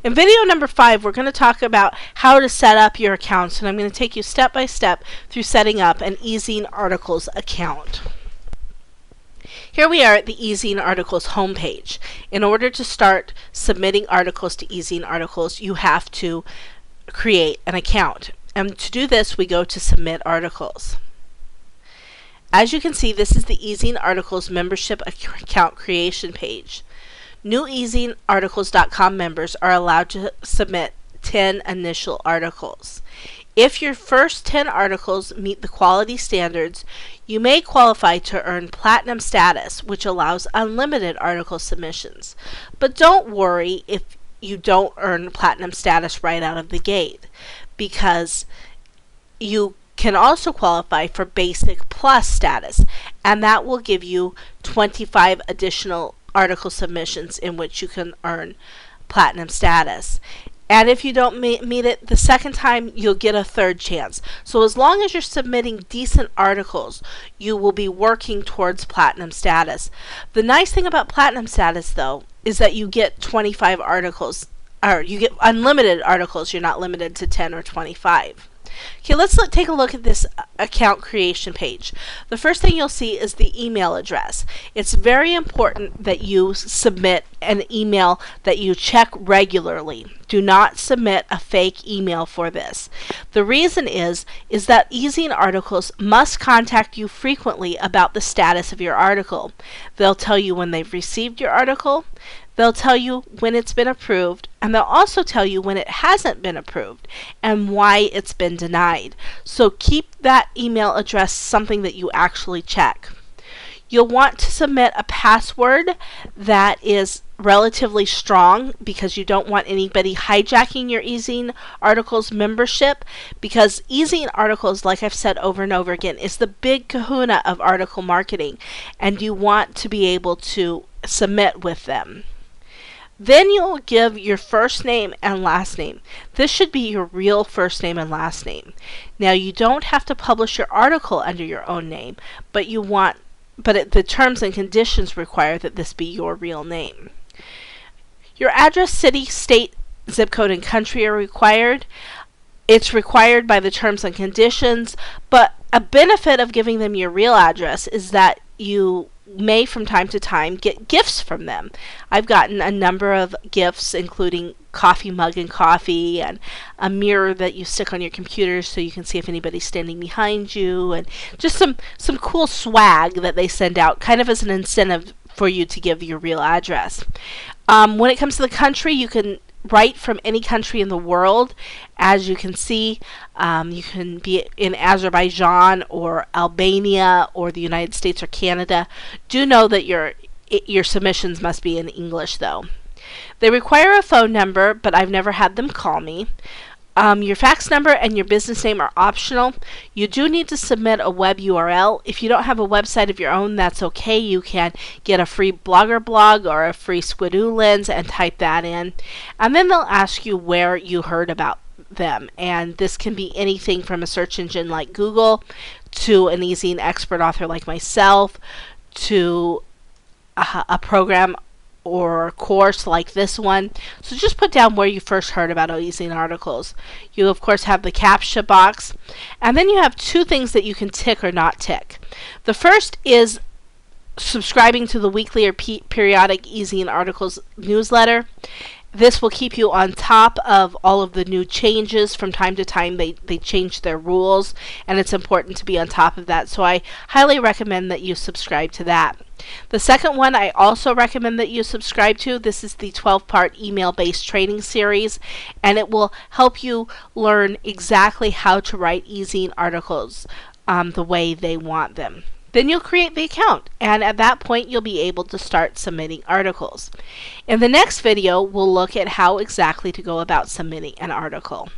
In video number 5, we're going to talk about how to set up your accounts, and I'm going to take you step by step through setting up an eZine Articles account. Here we are at the eZine Articles homepage. In order to start submitting articles to eZine Articles, you have to create an account. And to do this, we go to Submit Articles. As you can see, this is the eZine Articles membership account creation page. New eZineArticles.com members are allowed to submit 10 initial articles. If your first 10 articles meet the quality standards, you may qualify to earn Platinum status, which allows unlimited article submissions. But don't worry if you don't earn Platinum status right out of the gate, because you can also qualify for Basic Plus status, and that will give you 25 additional article submissions in which you can earn Platinum status. And if you don't meet it the second time, you'll get a third chance. So as long as you're submitting decent articles, you will be working towards Platinum status. The nice thing about Platinum status, though, is that you get 25 articles, or you get unlimited articles. You're not limited to 10 or 25. Okay, let's take a look at this account creation page. The first thing you'll see is the email address. It's very important that you submit an email that you check regularly. Do not submit a fake email for this. The reason is that eZine Articles must contact you frequently about the status of your article. They'll tell you when they've received your article, they'll tell you when it's been approved, and they'll also tell you when it hasn't been approved and why it's been denied. So keep that email address something that you actually check. You'll want to submit a password that is relatively strong, because you don't want anybody hijacking your eZine Articles membership, because eZine Articles, like I've said over and over again, is the big kahuna of article marketing, and you want to be able to submit with them. Then you'll give your first name and last name. This should be your real first name and last name. Now, you don't have to publish your article under your own name, but the terms and conditions require that this be your real name. Your address, city, state, zip code, and country are required. It's required by the terms and conditions, but a benefit of giving them your real address is that you may from time to time get gifts from them. I've gotten a number of gifts, including coffee mug and coffee, and a mirror that you stick on your computer so you can see if anybody's standing behind you, and just some cool swag that they send out, kind of as an incentive for you to give your real address. When it comes to the country, you can write from any country in the world. As you can see, you can be in Azerbaijan or Albania or the United States or Canada. Do know that your submissions must be in English, though. They require a phone number, but I've never had them call me. Your fax number and your business name are optional. You do need to submit a web URL. If you don't have a website of your own, that's okay. You can get a free Blogger blog or a free Squidoo lens and type that in. And then they'll ask you where you heard about them. And this can be anything from a search engine like Google to an eZine expert author like myself to a program or course like this one. So just put down where you first heard about eZine Articles. You of course have the CAPTCHA box, and then you have two things that you can tick or not tick. The first is subscribing to the weekly or periodic eZine Articles newsletter. This will keep you on top of all of the new changes. From time to time they change their rules, and it's important to be on top of that, so I highly recommend that you subscribe to that. The second one I also recommend that you subscribe to. This is the 12-part email-based training series, and it will help you learn exactly how to write eZine articles the way they want them. Then you'll create the account, and at that point you'll be able to start submitting articles. In the next video, we'll look at how exactly to go about submitting an article.